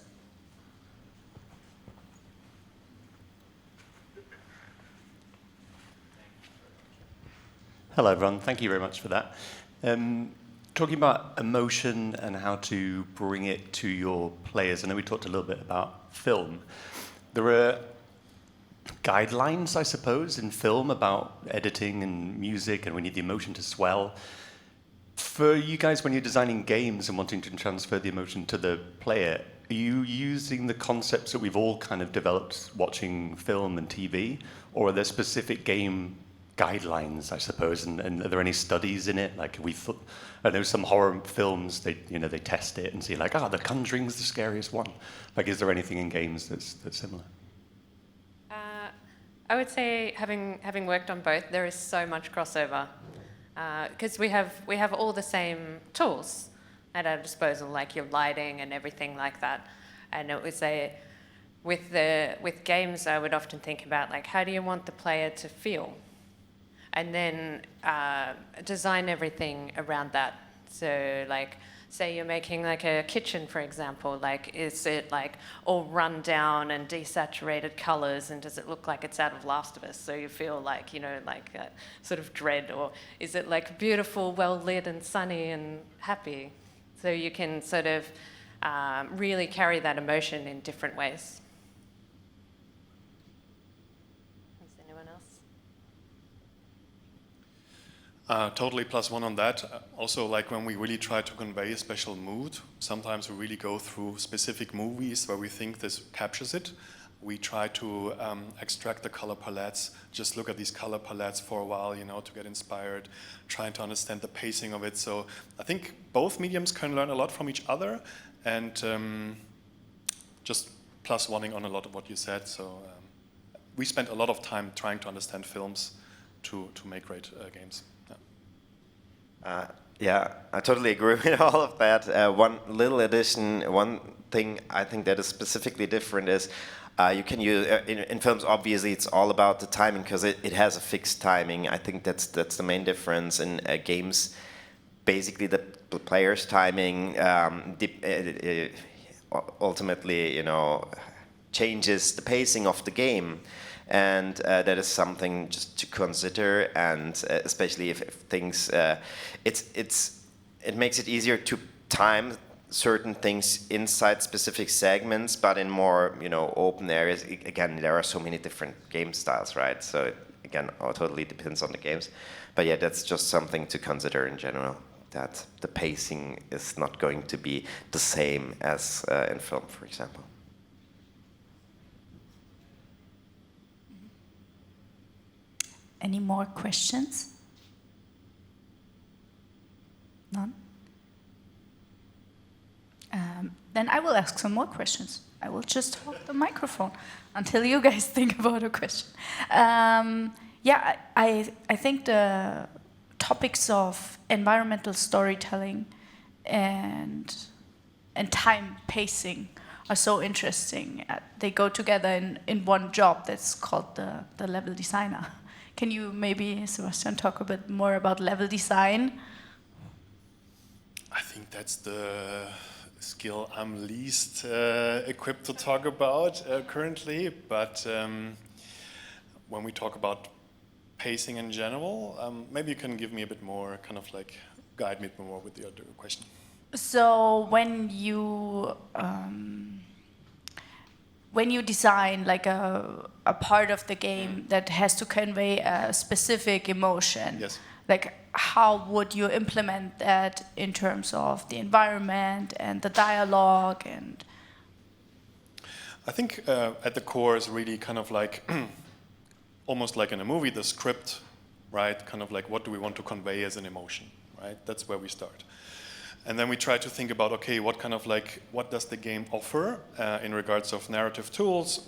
Hello, everyone. Thank you very much for that. Talking about emotion and how to bring it to your players, I know we talked a little bit about film. There are guidelines, I suppose, in film about editing and music, and we need the emotion to swell. For you guys, when you're designing games and wanting to transfer the emotion to the player, are you using the concepts that we've all kind of developed watching film and TV, or are there specific game guidelines, I suppose, and are there any studies in it? Like I know some horror films, they test it and see like, The Conjuring's the scariest one. Like, is there anything in games that's similar? I would say, having worked on both, there is so much crossover because we have all the same tools at our disposal, like your lighting and everything like that. And it was with games, I would often think about like, how do you want the player to feel? And then design everything around that. So like, say you're making like a kitchen, for example, like is it like all run down and desaturated colors, and does it look like it's out of Last of Us? So you feel like, like that sort of dread, or is it like beautiful, well lit and sunny and happy? So you can sort of really carry that emotion in different ways. Totally +1 on that. Also, like when we really try to convey a special mood, sometimes we really go through specific movies where we think this captures it. We try to extract the color palettes, just look at these color palettes for a while, to get inspired, trying to understand the pacing of it. So I think both mediums can learn a lot from each other, and just +1ing on a lot of what you said. So we spent a lot of time trying to understand films to make great games. Yeah, I totally agree with all of that. One little addition, one thing I think that is specifically different is you can use, in films obviously it's all about the timing because it has a fixed timing. I think that's the main difference. In games, basically the player's timing ultimately, changes the pacing of the game. And that is something just to consider, and especially if things, it makes it easier to time certain things inside specific segments, but in more open areas. Again, there are so many different game styles, right? So it totally depends on the games. But yeah, that's just something to consider in general. That the pacing is not going to be the same as in film, for example. Any more questions? None? Then I will ask some more questions. I will just hold the microphone until you guys think about a question. I think the topics of environmental storytelling and time pacing are so interesting. They go together in one job that's called the level designer. Can you maybe, Sebastian, talk a bit more about level design? I think that's skill I'm least equipped to talk about currently, but when we talk about pacing in general, maybe you can give me a bit more, kind of like guide me a bit more with the other question. So when you design like a part of the game that has to convey a specific emotion, Yes. like how would you implement that in terms of the environment and the dialogue? And I think at the core is really kind of like almost like in a movie, the script, right? Kind of like what do we want to convey as an emotion, right? That's where we start. And then we try to think about, okay, what does the game offer in regards of narrative tools?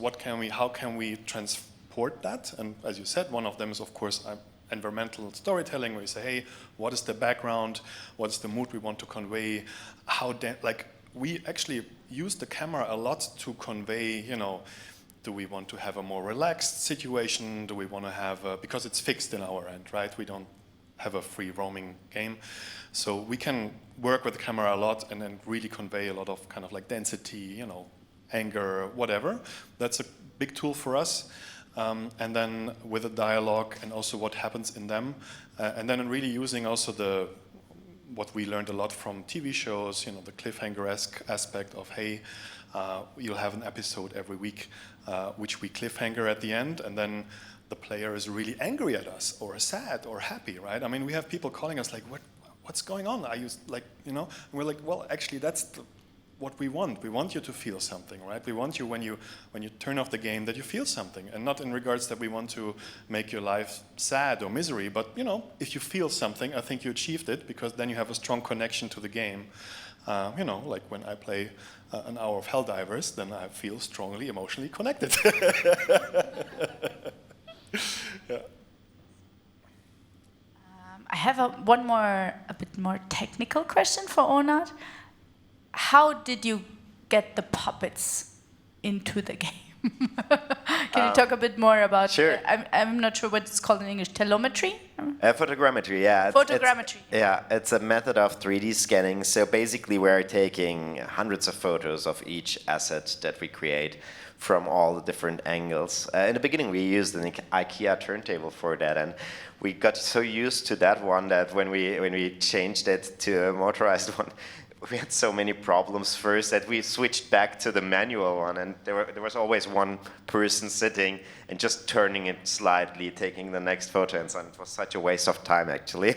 How can we transport that? And as you said, one of them is, of course, environmental storytelling, where you say, hey, what is the background? What's the mood we want to convey? We actually use the camera a lot to convey, do we want to have a more relaxed situation? Do we want to have, because it's fixed in our end, right? We don't have a free roaming game. So we can work with the camera a lot and then really convey a lot of kind of like density, anger, whatever. That's a big tool for us. And then with the dialogue and also what happens in them. And then really using also what we learned a lot from TV shows, the cliffhanger-esque aspect of, hey, you'll have an episode every week, which we cliffhanger at the end, and then the player is really angry at us, or sad, or happy, right? I mean, we have people calling us like, what's going on? Are you like, And we're like, well, actually, that's what we want. We want you to feel something, right? We want you when you turn off the game that you feel something, and not in regards that we want to make your life sad or misery, but if you feel something, I think you achieved it, because then you have a strong connection to the game. Like when I play an hour of Helldivers, then I feel strongly emotionally connected. Yeah. I have a bit more technical question for Onat. How did you get the puppets into the game? Can you talk a bit more about? Sure. I'm not sure what it's called in English. Telemetry. Photogrammetry, yeah. Photogrammetry. It's a method of 3D scanning. So basically, we're taking hundreds of photos of each asset that we create from all the different angles. In the beginning, we used an IKEA turntable for that, and we got so used to that one that when we changed it to a motorized one, we had so many problems first that we switched back to the manual one, and there was always one person sitting and just turning it slightly, taking the next photo, and so on. It was such a waste of time, actually.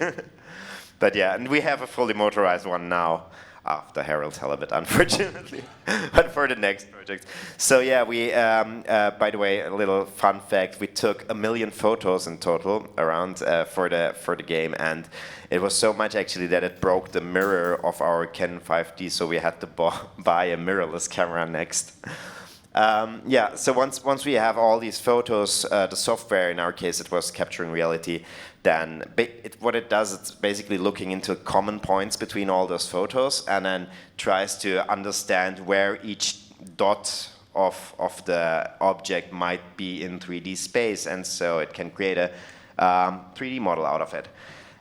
But yeah, and we have a fully motorized one now, after Harold Halibut, unfortunately, but for the next project. So yeah, we, by the way, a little fun fact, we took 1 million photos in total around for the game, and it was so much actually that it broke the mirror of our Canon 5D, so we had to buy a mirrorless camera next. Yeah, so once we have all these photos, the software, in our case it was capturing reality, then what it does, it's basically looking into common points between all those photos and then tries to understand where each dot of the object might be in 3D space, and so it can create a 3D model out of it.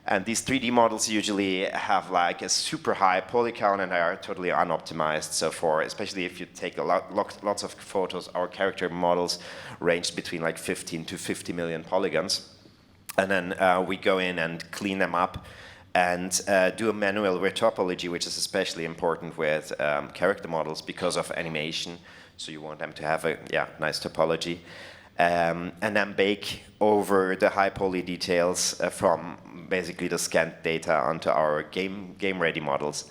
And these 3D models usually have like a super high poly count and are totally unoptimized. So especially if you take lots of photos, our character models ranged between like 15 to 50 million polygons. And then we go in and clean them up and do a manual retopology, which is especially important with character models because of animation. So you want them to have a nice topology. And then bake over the high poly details from basically the scanned data onto our game-ready models.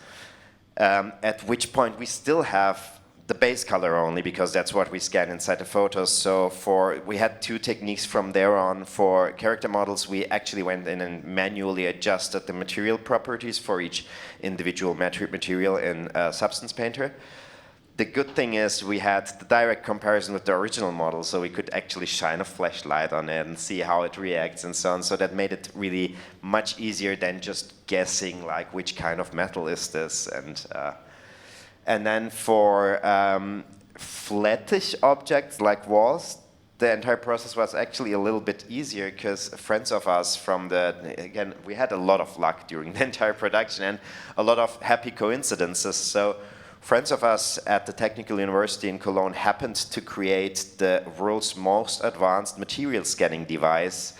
At which point we still have the base color only, because that's what we scan inside the photos. So we had 2 techniques from there on. For character models, we actually went in and manually adjusted the material properties for each individual material in Substance Painter. The good thing is we had the direct comparison with the original model, so we could actually shine a flashlight on it and see how it reacts and so on. So that made it really much easier than just guessing like which kind of metal is this. And then for flattish objects like walls, the entire process was actually a little bit easier, because friends of us again, we had a lot of luck during the entire production and a lot of happy coincidences. So friends of us at the Technical University in Cologne happened to create the world's most advanced material scanning device,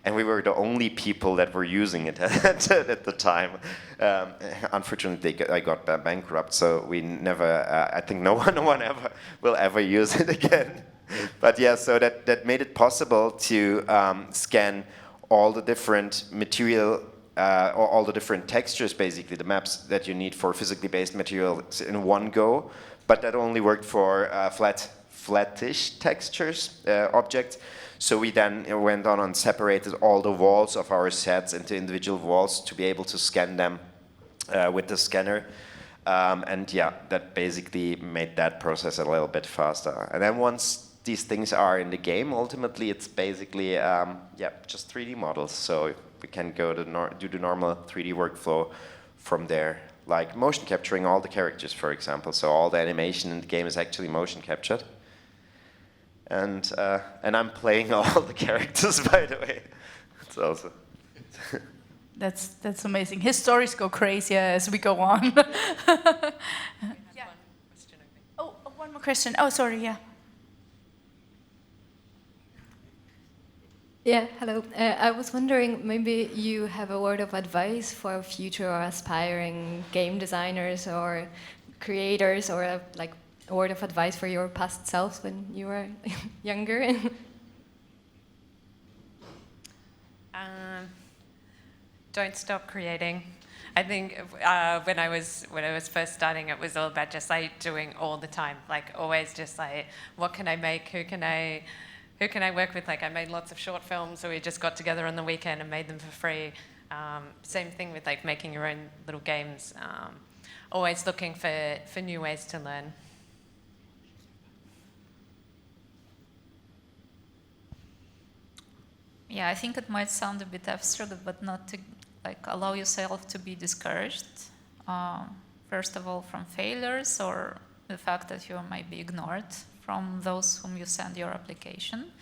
and we were the only people that were using it at the time. Unfortunately, I got bankrupt, so we never, I think no one ever will ever use it again. But yeah, so that made it possible to scan all the different material, or all the different textures, basically, the maps that you need for physically based materials in one go. But that only worked for flattish textures, objects. So we then went on and separated all the walls of our sets into individual walls to be able to scan them with the scanner. And yeah, that basically made that process a little bit faster. And then once these things are in the game, ultimately it's basically just 3D models. So we can go to do the normal 3D workflow from there, like motion capturing all the characters, for example. So all the animation in the game is actually motion captured. And I'm playing all the characters, by the way. It's also That's amazing. His stories go crazier as we go on. Yeah. Oh, one more question. Oh, sorry, yeah. Yeah, hello. I was wondering, maybe you have a word of advice for future or aspiring game designers or creators, or a word of advice for your past selves when you were younger? Don't stop creating. I think when I was first starting, it was all about just like doing all the time, like always just like, what can I make? Who can I work with? Like I made lots of short films, so we just got together on the weekend and made them for free. Same thing with like making your own little games. Always looking for new ways to learn. Yeah, I think it might sound a bit abstract, but not to allow yourself to be discouraged. First of all, from failures or the fact that you might be ignored from those whom you send your application.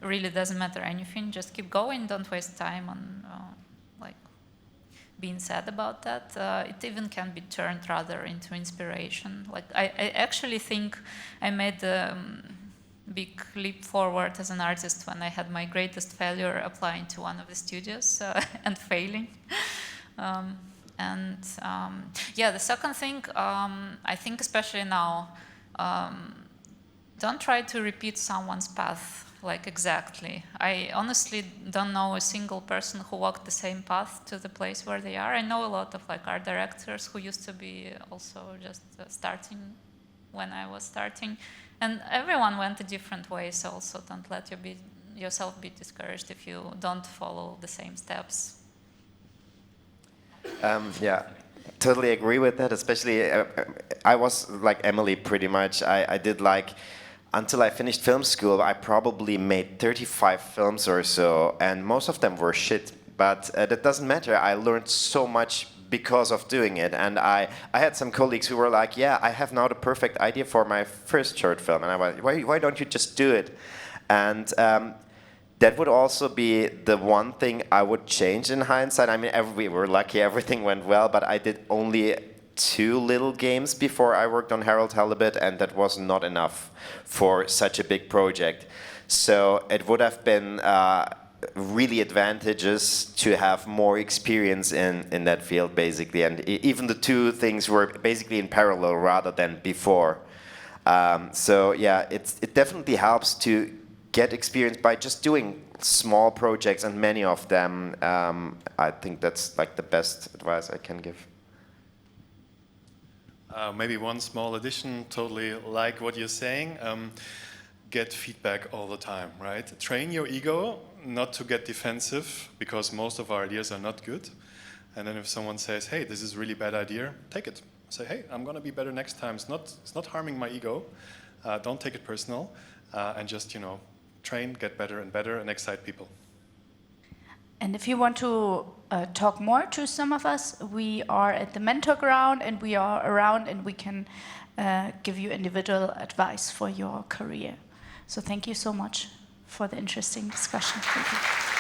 It really doesn't matter anything. Just keep going. Don't waste time on being sad about that. It even can be turned rather into inspiration. I actually think I made big leap forward as an artist when I had my greatest failure applying to one of the studios and failing. The second thing, I think especially now, don't try to repeat someone's path exactly. I honestly don't know a single person who walked the same path to the place where they are. I know a lot of art directors who used to be also just starting when I was starting. And everyone went a different way, so also don't let yourself be discouraged if you don't follow the same steps. Yeah, totally agree with that. Especially, I was like Emily pretty much. I did until I finished film school, I probably made 35 films or so, and most of them were shit. But that doesn't matter. I learned so much because of doing it, and I had some colleagues who were like, yeah, I have now the perfect idea for my first short film, and I was, why don't you just do it? And that would also be the one thing I would change in hindsight. I mean, we were lucky, everything went well, but I did only 2 little games before I worked on Harold Halibut, and that was not enough for such a big project. So it would have been really advantageous to have more experience in that field, basically. And even the 2 things were basically in parallel rather than before. So yeah, it definitely helps to get experience by just doing small projects, and many of them. I think that's the best advice I can give. Maybe one small addition, totally like what you're saying. Get feedback all the time, right? Train your ego not to get defensive, because most of our ideas are not good. And then if someone says, hey, this is a really bad idea, take it. Say, hey, I'm going to be better next time. It's not harming my ego. Don't take it personal. And just, train, get better and better, and excite people. And if you want to talk more to some of us, we are at the Mentor Ground, and we are around, and we can give you individual advice for your career. So thank you so much for the interesting discussion. Thank you.